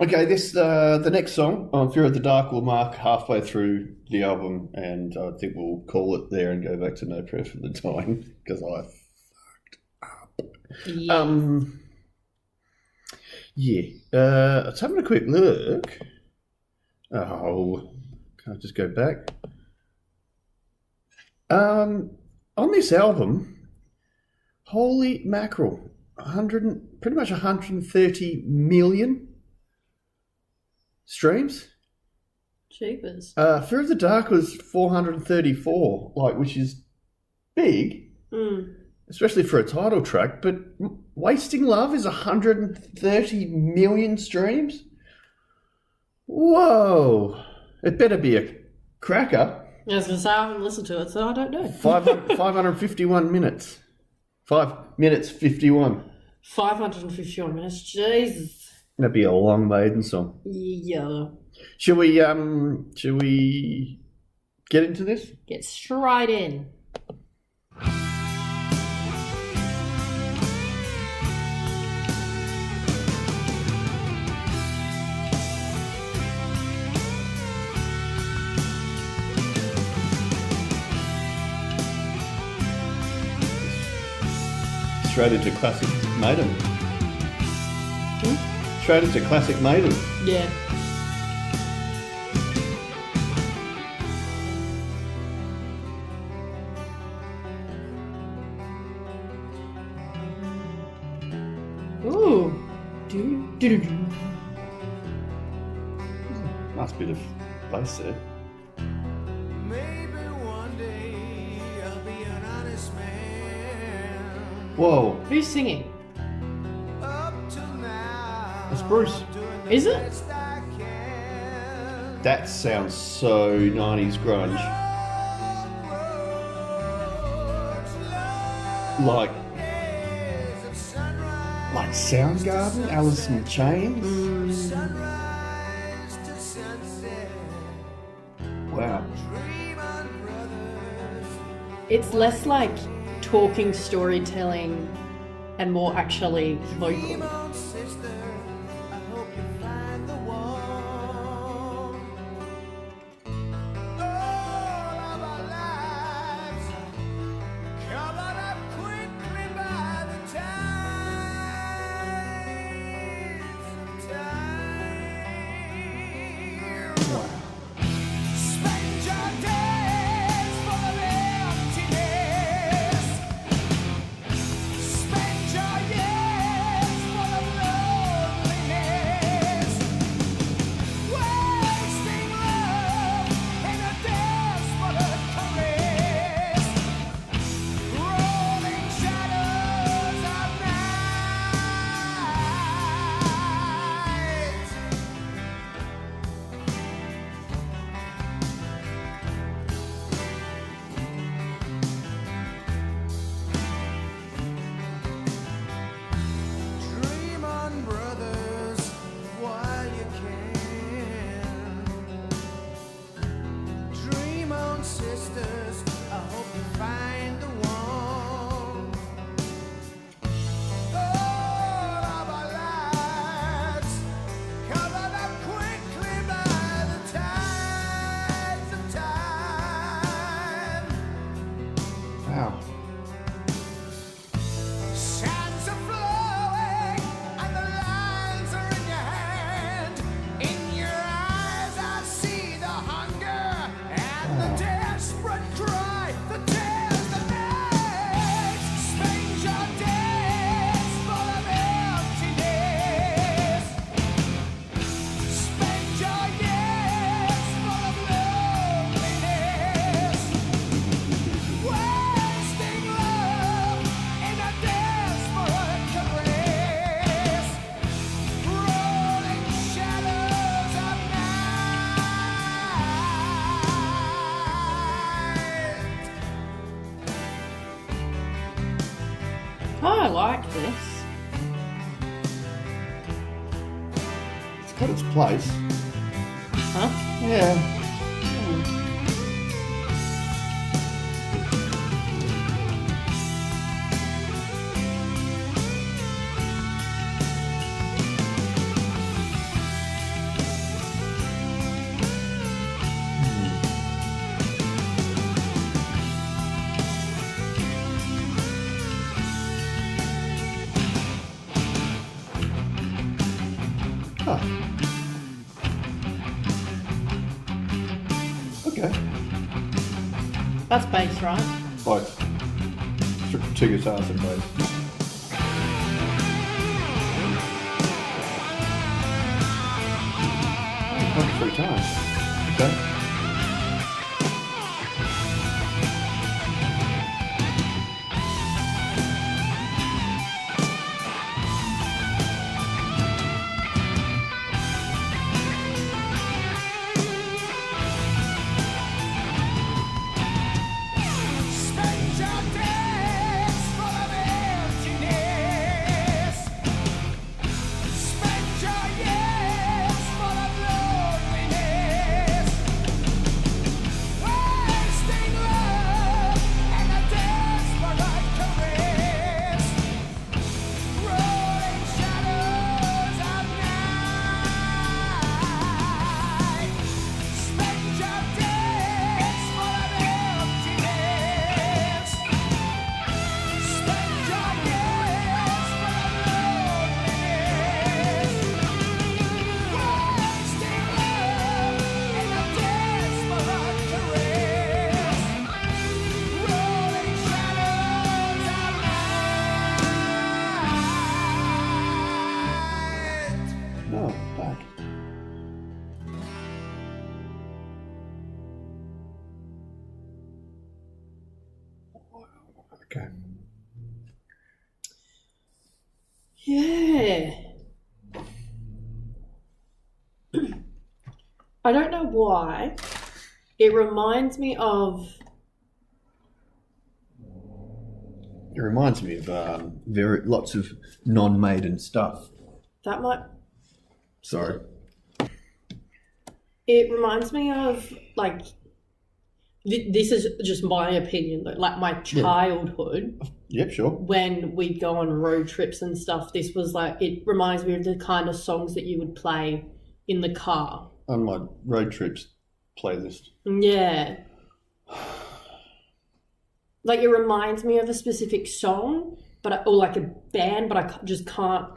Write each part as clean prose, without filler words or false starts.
Okay, this the next song on Fear of the Dark will mark halfway through the album, and I think we'll call it there and go back to No Prayer for the Dying because I fucked up. Yeah. I was having a quick look. Oh, can I just go back? On this album, holy mackerel, pretty much 130 million streams. Jeepers. Fear of the Dark was 434, which is big, especially for a title track. But Wasting Love is 130 million streams. Whoa! It better be a cracker. I was going to say, I haven't listened to it, so I don't know. 551 minutes. 5 minutes 51. 551 minutes. Jesus. That'd be a long maiden song. Yeah. Should we get into this? Get straight in. Straight into classic Maiden. Straight into classic Maiden. Yeah. Ooh. Do-do-do-do. Nice bit of bass there. Whoa. Who's singing? It's Bruce. Is it? That sounds so 90s grunge. Like Soundgarden, Alice in Chains. Wow. It's less like talking, storytelling, and more actually vocal. I like this. It's got its place. Huh? Yeah. That's bass, right? Both. Two guitars and bass. 3 times. Okay. Okay. Yeah. I don't know why. It reminds me of... It reminds me of lots of non-Maiden stuff. That might... Sorry. It reminds me of, like... This is just my opinion, though. Like, my childhood... Yep, sure. When we'd go on road trips and stuff, this was like... It reminds me of the kind of songs that you would play in the car. On my road trips playlist. Yeah. Like, it reminds me of a specific song, or like a band, but I just can't...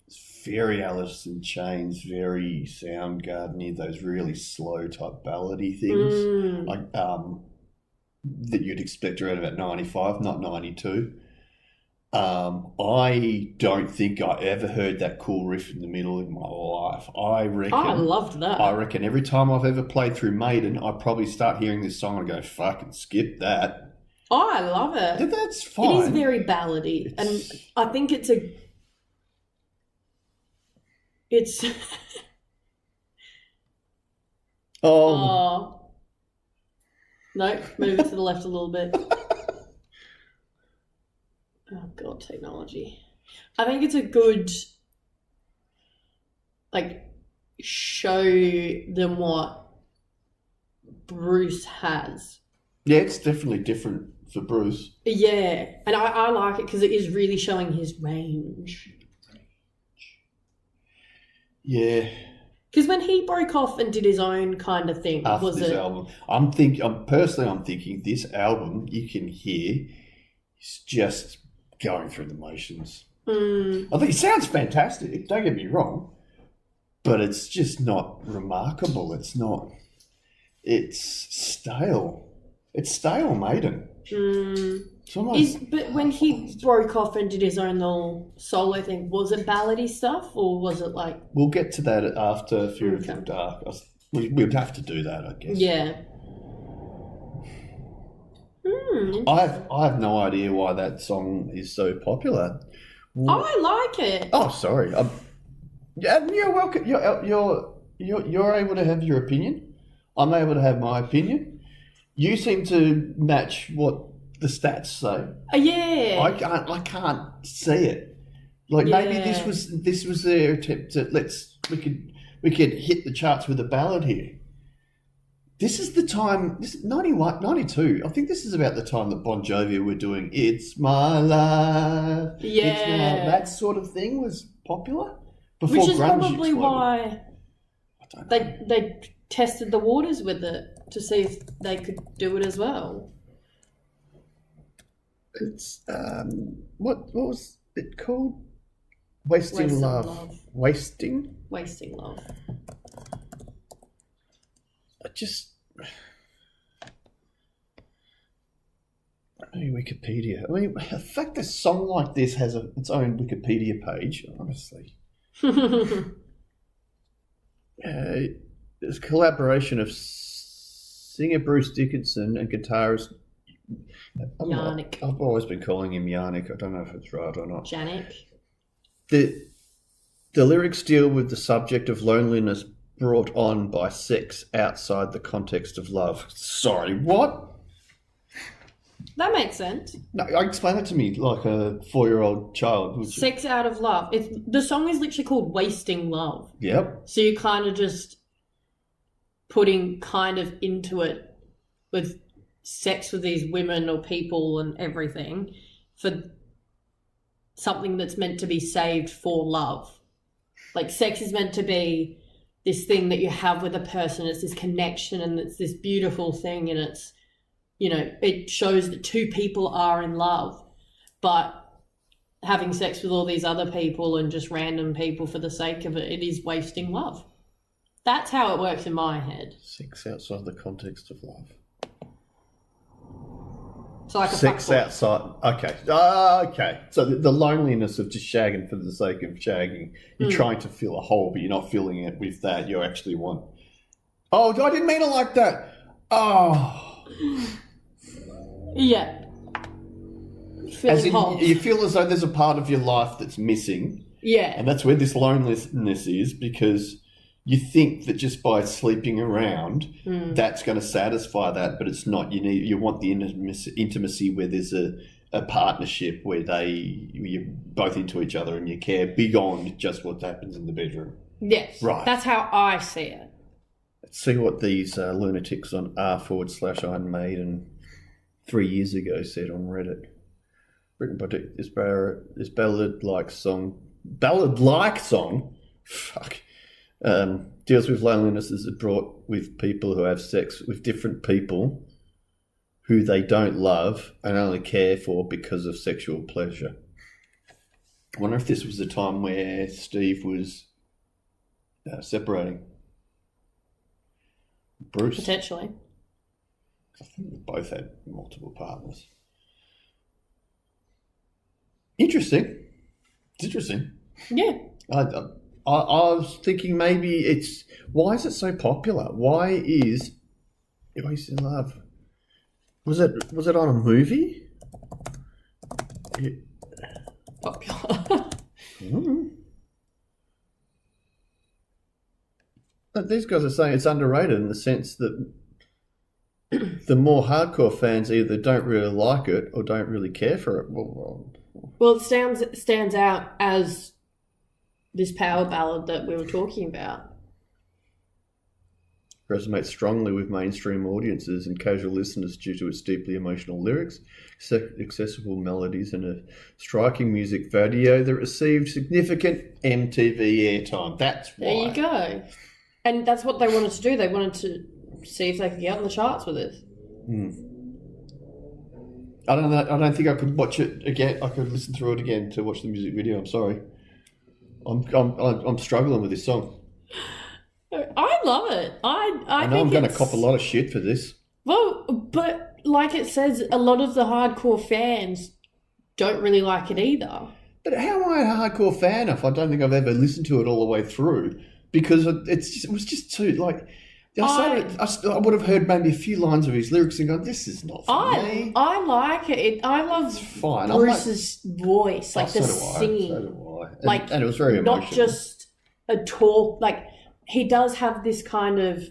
It's very Alice in Chains, very Soundgarden-y, those really slow type ballady things. Like that you'd expect around about 95, not 92. I don't think I ever heard that cool riff in the middle in my life. I reckon... I loved that. I reckon every time I've ever played through Maiden, I probably start hearing this song and go, fucking skip that. Oh, I love it. Yeah, that's fine. It is very ballady. And I think it's Oh. No, move it to the left a little bit. Oh, God, technology. I think it's a good, like, show them what Bruce has. Yeah, it's definitely different for Bruce. Yeah, and I like it because it is really showing his range. Yeah. Because when he broke off and did his own kind of thing, after was this it? album, I'm thinking this album you can hear is just going through the motions. I think it sounds fantastic. Don't get me wrong, but it's just not remarkable. It's not. It's stale. It's stale, Maiden. But when he broke off and did his own little solo thing, was it ballady stuff or was it like... We'll get to that after Fear of the Dark. We'd have to do that, I guess. Yeah. I have no idea why that song is so popular. I like it. Oh, sorry. Yeah, you're welcome. You're able to have your opinion. I'm able to have my opinion. You seem to match what the stats say. Yeah. I can't see it. Like maybe this was their attempt to we could hit the charts with a ballad here. This is the time. This is 91, 92. I think this is about the time that Bon Jovi were doing "It's My Life." Yeah, that sort of thing was popular before which is grunge probably exploded. why I don't know. they tested the waters with it to see if they could do it as well. It's what was it called? Wasting Love. Wasting Love. Hey, Wikipedia. I mean, the fact that a song like this has its own Wikipedia page, honestly. There's a collaboration of singer Bruce Dickinson and guitarist Yannick. I've always been calling him Yannick. I don't know if it's right or not. Janik. The lyrics deal with the subject of loneliness brought on by sex outside the context of love. Sorry, what? That makes sense. No, explain it to me like a 4-year-old child. Sex out of love. The song is literally called Wasting Love. Yep. So you're kind of just putting kind of into it with sex with these women or people and everything for something that's meant to be saved for love. Like sex is meant to be this thing that you have with a person. It's this connection and it's this beautiful thing and it's, you know, it shows that two people are in love, but having sex with all these other people and just random people for the sake of it, it is wasting love. That's how it works in my head. Sex outside the context of love. So like a sex fuckboy. Outside. Okay. Okay. So the loneliness of just shagging for the sake of shagging. You're trying to fill a hole, but you're not filling it with that. You actually want. Oh, I didn't mean it like that. Oh. Yeah. As in, you feel as though there's a part of your life that's missing. Yeah. And that's where this loneliness is, because you think that just by sleeping around, that's going to satisfy that, but it's not. You want the intimacy where there's a partnership where you're both into each other and you care beyond just what happens in the bedroom. Yes. Right. That's how I see it. Let's see what these lunatics on r/Iron Maiden 3 years ago said on Reddit. Written by this ballad-like song. Fuck. Deals with loneliness as it brought with people who have sex with different people who they don't love and only care for because of sexual pleasure. I wonder if this was the time where Steve was separating. Bruce? Potentially. I think they both had multiple partners. Interesting. It's interesting. Yeah. I was thinking maybe it's... Why is it so popular? Why is Wasting Love? Was it on a movie? Yeah. Popular. But these guys are saying it's underrated in the sense that the more hardcore fans either don't really like it or don't really care for it. Well, it stands out as this power ballad that we were talking about. Resonates strongly with mainstream audiences and casual listeners due to its deeply emotional lyrics, accessible melodies, and a striking music video that received significant MTV airtime. That's why. There you go. And that's what they wanted to do. They wanted to see if they could get on the charts with this. I don't know. I don't think I could watch it again. I could listen through it again to watch the music video. I'm sorry. I'm struggling with this song. I love it. I know I'm going to cop a lot of shit for this. Well, but like it says, a lot of the hardcore fans don't really like it either. But how am I a hardcore fan if I don't think I've ever listened to it all the way through? Because it was just too, like... I would have heard maybe a few lines of his lyrics and gone, this is not for me. I like it. I love Bruce's voice, like the singing. So do I. And it was very emotional. Not just a talk. Like, he does have this kind of...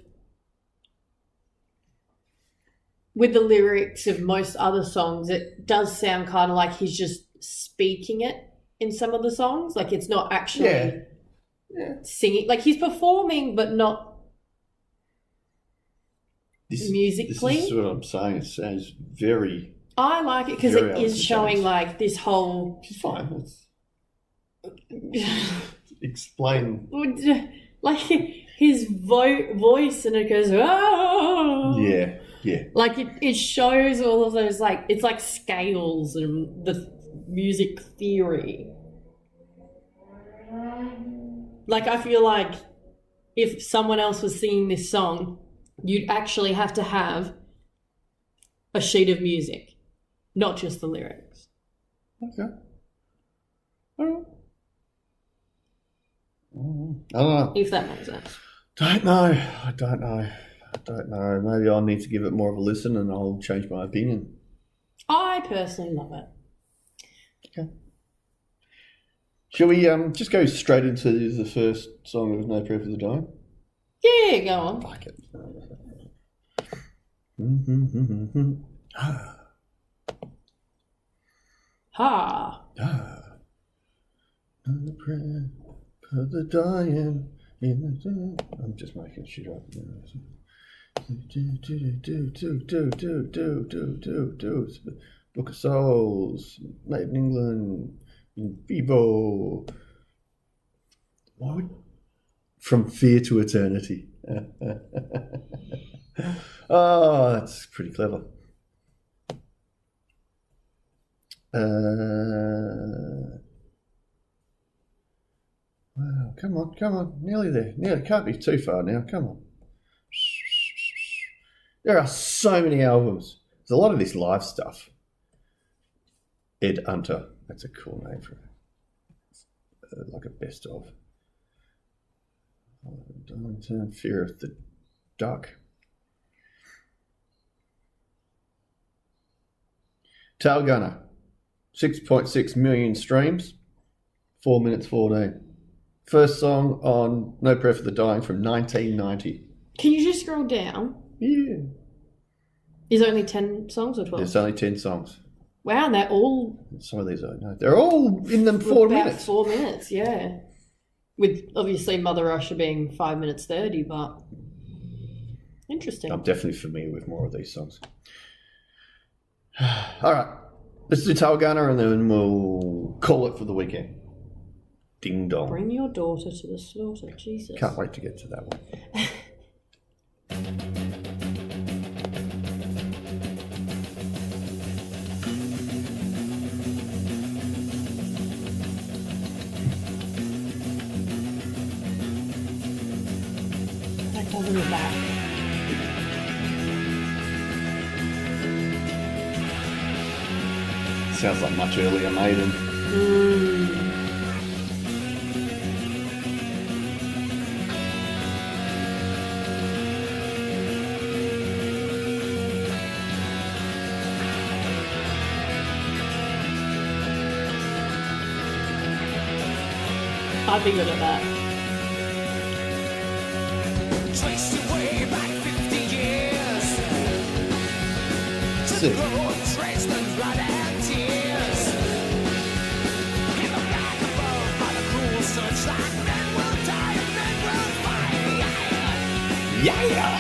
With the lyrics of most other songs, it does sound kind of like he's just speaking it in some of the songs. Like, it's not actually singing. Like, he's performing, but not... musically. This is what I'm saying. It sounds very... I like it because it is showing like this whole... It's fine. Explain. Like his voice and it goes... Oh! Yeah. Like it shows all of those like... It's like scales and the music theory. Like I feel like if someone else was singing this song... You'd actually have to have a sheet of music not just the lyrics. Okay. All right. I don't know. If that makes sense. I don't know. Maybe I'll need to give it more of a listen and I'll change my opinion. I personally love it. Okay. Shall we just go straight into the first song of No Prayer for the Dying? Yeah, go on. Like it. Ha. No prayer for the dying. I'm just making shit up. Book of Souls, Made in England, in Vivo. From Fear to Eternity. Oh, that's pretty clever. Wow, come on, nearly there. Nearly, can't be too far now, come on. There are so many albums. There's a lot of this live stuff. Ed Hunter, that's a cool name for it. Like a best of. Fear of the Duck. Tailgunner, 6.6 million streams, 4 minutes 14. First song on No Prayer for the Dying from 1990. Can you just scroll down? Yeah. Is it only 10 songs or 12? There's only 10 songs. Wow, and they're all... Some of these I know. They're all in them 4 minutes. 4 minutes, yeah. With obviously Mother Russia being 5 minutes 30, but interesting. I'm definitely familiar with more of these songs. All right. Let's do Tailgunner and then we'll call it for the weekend. Ding dong. Bring your daughter to the slaughter, Jesus. Can't wait to get to that one. That doesn't look bad. Sounds like much earlier Maiden. I'd be good at that. Traced away back 50 years to Sick. the road, traced the blood and tears. In the black above by the cruel searchlight, men will die and men will fight. Yeah!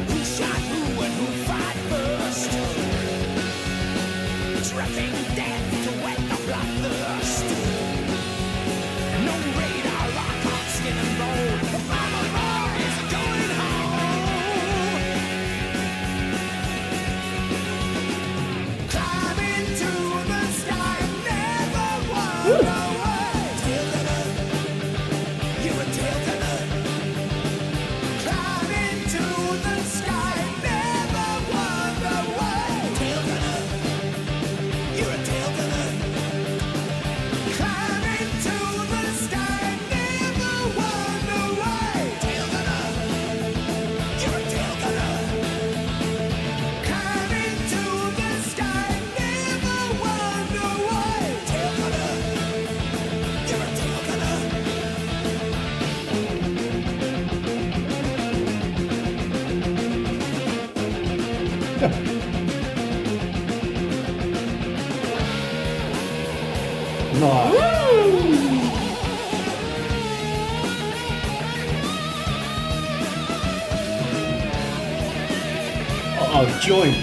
Who shot who and who fought first? Dripping death to wet the bloodthirst. No radar lock on skin and bone. The mama boys are going home. Climb into the sky, never walk away. Tailgunner, you're a tailgunner. Climb into the sky, never walk away. Tailgunner, you're a tailgunner. Climb into the sky, never walk away. Tailgunner, you're a tailgunner. Climb into the sky, never walk away. Tailgunner, you're a tailgunner. Nice. Oh, join.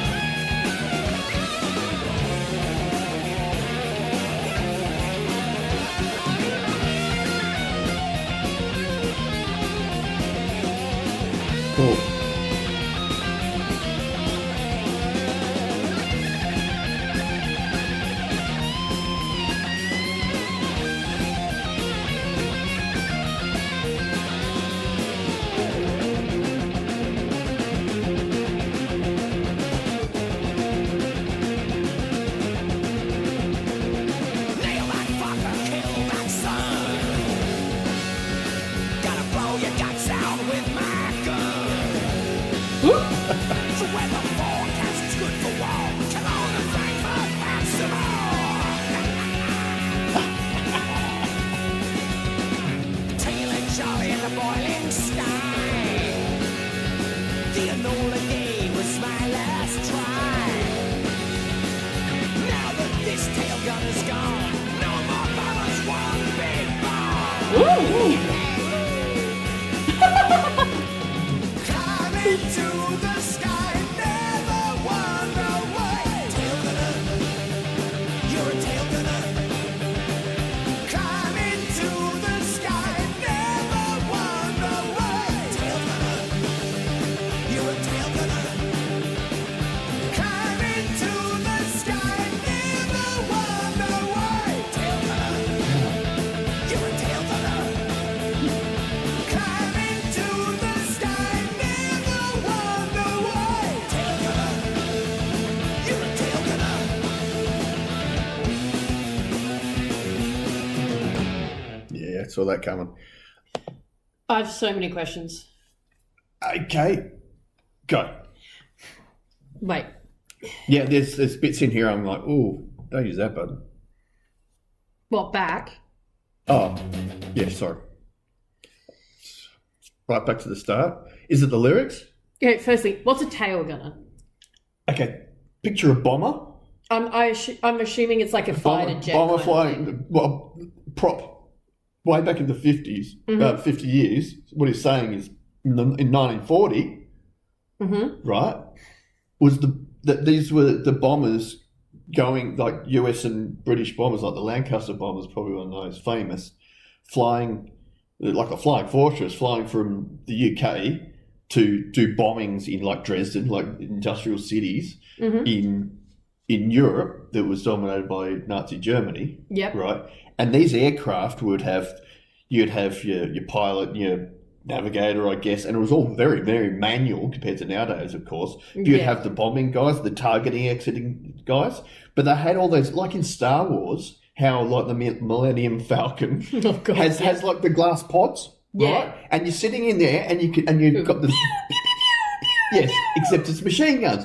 Cool. saw that coming. I have so many questions. Okay, go. Wait. Yeah, there's bits in here I'm like, ooh, don't use that button. What, back? Oh, yeah, sorry. Right back to the start. Is it the lyrics? Okay, firstly, what's a tailgunner? Okay, picture a bomber. I'm assuming it's like a fighter jet. Bomber kind of flying, thing. well, prop. Way back in the 50s, 50 years, what he's saying is in 1940, right, was that these were the bombers going, like US and British bombers, like the Lancaster bombers, probably one of those famous, flying like a flying fortress, flying from the UK to do bombings in like Dresden, like industrial cities in Europe that was dominated by Nazi Germany. Yep. Right. And these aircraft you'd have your pilot and your navigator, I guess, and it was all very, very manual compared to nowadays, of course. You'd have the bombing guys, the targeting, exiting guys, but they had all those, like in Star Wars, how like the Millennium Falcon has like the glass pods, right? And you're sitting in there, and you've got the yes, except it's machine guns.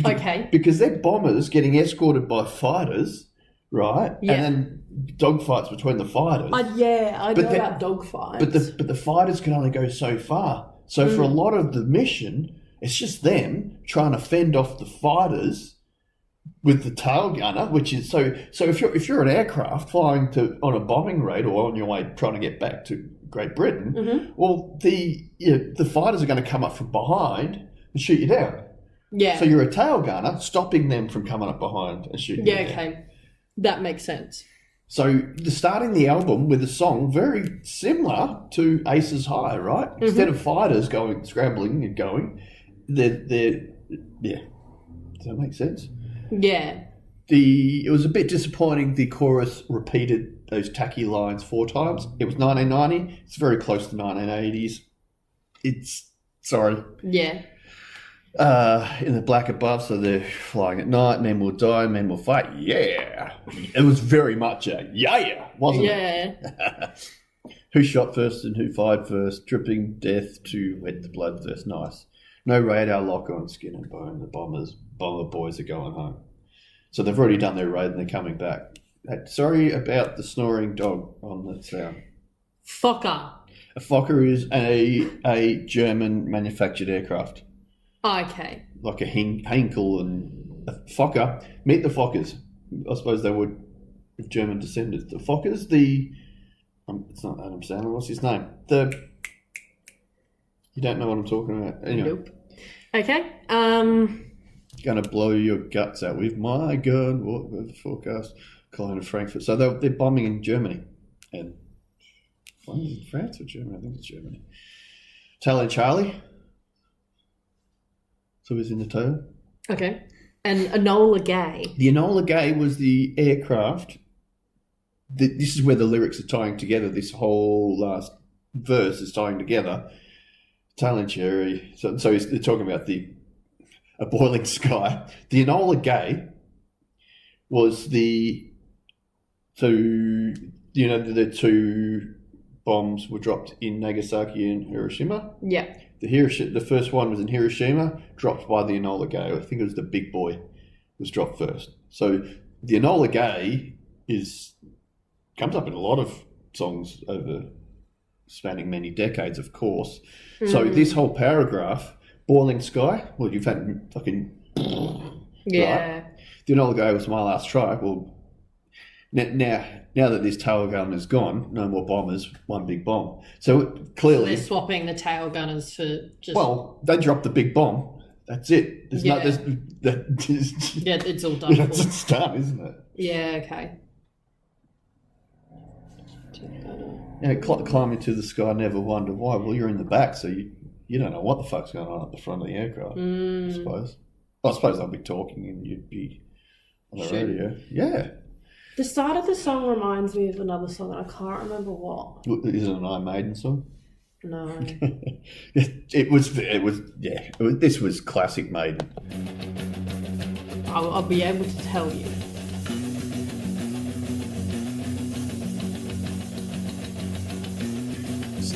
Okay. Because they're bombers getting escorted by fighters, right? Yeah. And then dogfights between the fighters. I know about dogfights. But the fighters can only go so far. So for a lot of the mission, it's just them trying to fend off the fighters with the tail gunner, which is so if you're an aircraft flying on a bombing raid or on your way trying to get back to Great Britain, well the fighters are going to come up from behind and shoot you down. Yeah. So you're a tail gunner stopping them from coming up behind and shooting you down. Yeah, okay. That makes sense. So starting the album with a song very similar to Aces High, right? Instead of fighters going scrambling and going, they're yeah. Does that make sense? Yeah. It was a bit disappointing. The chorus repeated those tacky lines 4 times. It was 1990. It's very close to 1980s. Yeah. In the black above, so they're flying at night. Men will die, men will fight. Yeah, it was very much a wasn't it? Yeah. Who shot first and who fired first? Dripping death to wet the bloodthirst. Nice. No radar lock on skin and bone. The bomber boys are going home. So they've already done their raid and they're coming back. Sorry about the snoring dog on the sound. Fokker. A Fokker is a German manufactured aircraft. Okay. Like a Heinkel and a Fokker. Meet the Fokkers. I suppose they would with German descendants. The Fokkers, it's not Adam Sandler. What's his name? You don't know what I'm talking about. Anyway. Nope. Okay. Gonna blow your guts out with my gun. What the forecast? Cologne and Frankfurt. So they're bombing in Germany and France or Germany. I think it's Germany. Tail and Charlie. So he's in the tail. Okay. And Enola Gay. The Enola Gay was the aircraft. This is where the lyrics are tying together. This whole last verse is tying together. Tail and Cherry. So they're talking about a boiling sky. The Enola Gay was the 2 bombs were dropped in Nagasaki and Hiroshima. Yeah. The first one was in Hiroshima, dropped by the Enola Gay. I think it was the Big Boy was dropped first. So the Enola Gay comes up in a lot of songs over spanning many decades, of course. So this whole paragraph, boiling sky, well, you've had fucking... Yeah. Right? The Enola Gay was my last strike. Well, now that this tail gun is gone, no more bombers, one big bomb. So clearly... They're swapping the tail gunners for just... Well, they dropped the big bomb. That's it. There's Yeah. yeah, it's all done for. It's done, isn't it? Yeah, okay. Climbing to the sky, never wonder why. Well, you're in the back, so you don't know what the fuck's going on at the front of the aircraft, I suppose. I suppose they'll be talking and you'd be on the radio. Yeah. The start of the song reminds me of another song that I can't remember what. Is it an Iron Maiden song? No. This was classic Maiden. I'll be able to tell you.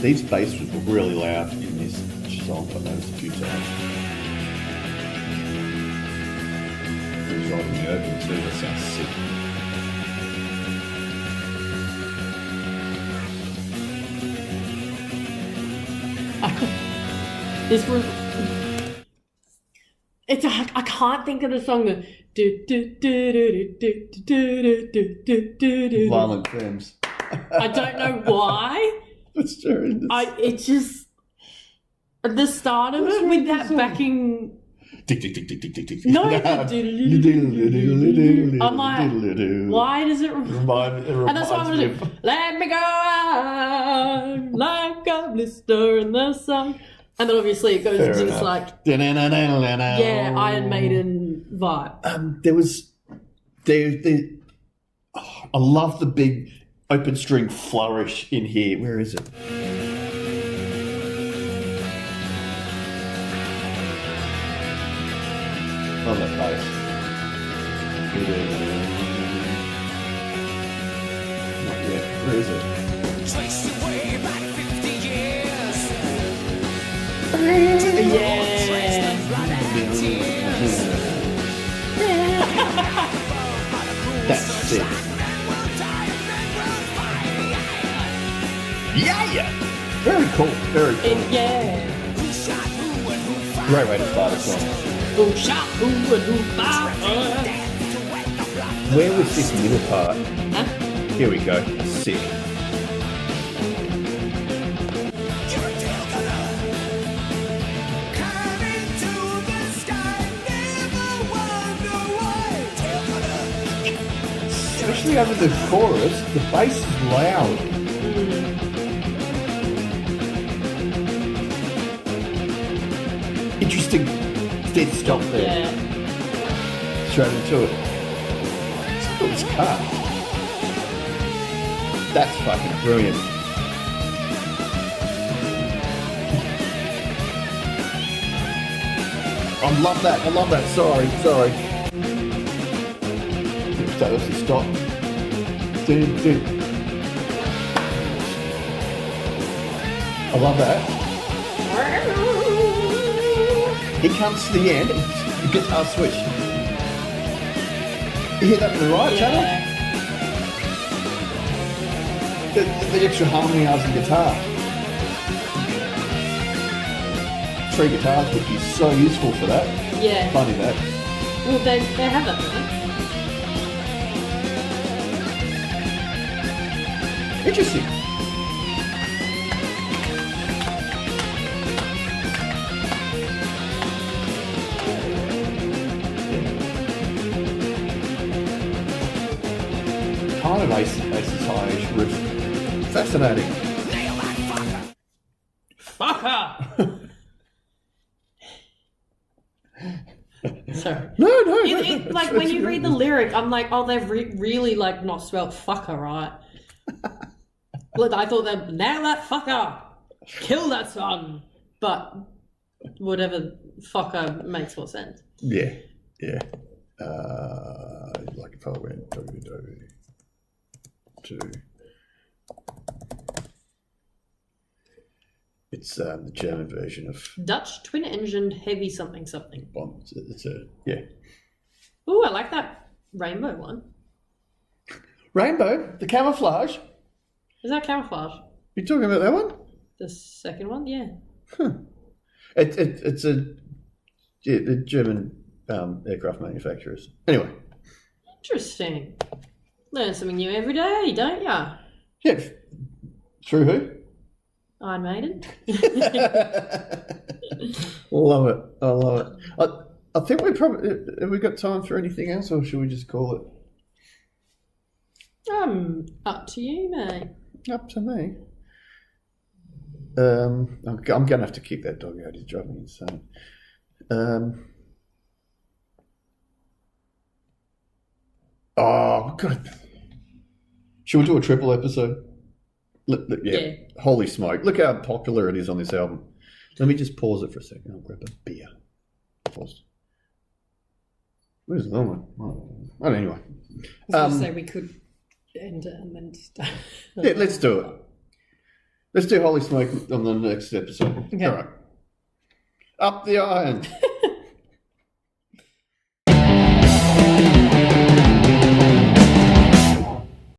Steve's bass was really loud in this song. I noticed a few times. He's right in the open too. That sounds sick. This was. It's I can't think of the song. Violent Femmes. I don't know why. It's true. It's just the start of it with that backing. Tick, tick, tick, tick, tick, tick, tick. No, I'm like, why does it? And that's why I'm going to do. Let me go out like a blister in the sun. And then obviously it goes into this like, yeah, Iron Maiden vibe. There was, I love the big open string flourish in here. Where is it? On that bass. Not yet. Where is it? Trace your way back 50 years. That's sick. Yeah. Very cool. Very cool. Yeah. Great way to start a song. Who shot who and who fired? Where was this middle part? Huh? Here we go. Sick. Especially over the chorus, the bass is loud. Interesting dead stop there. Yeah. Straight into it. It's cut. That's fucking brilliant. I love that. Sorry. Let's just stop. Dude. I love that. He comes to the end, the guitar switch. You hear that in the right channel? The extra harmony of the guitar. 3 guitars would be so useful for that. Yeah. Funny that. Well, they have that, don't they? Interesting. Kind of Ace's high-ish riff. Fascinating. Fucker! Sorry. No. Like when you read the lyric, I'm like, oh, they've really like not spelled fucker right. Look, I thought they'd nail that fucker, kill that son, but whatever fucker makes more sense. Yeah. Like if I went to it's the German version of Dutch twin-engined heavy something. Bomb. It's a yeah. Ooh, I like that rainbow one. Rainbow, the camouflage. Is that camouflage? You talking about that one? The second one, yeah. It's the German aircraft manufacturers. Anyway. Interesting. Learn something new every day, don't ya? Yeah. Through who? Iron Maiden. Love it. I love it. I think we probably have we got time for anything else, or should we just call it? Up to you, mate. Up to me. I'm gonna have to kick that dog out. He's driving me insane. God. Should we do a triple episode? Yeah. Holy smoke. Look how popular it is on this album. Let me just pause it for a second. I'll grab a beer. Pause. Where's the other one? Oh, anyway. I was going to say we could end it and then start. Yeah, let's do it. Let's do Holy Smoke on the next episode. Okay. All right. Up the iron.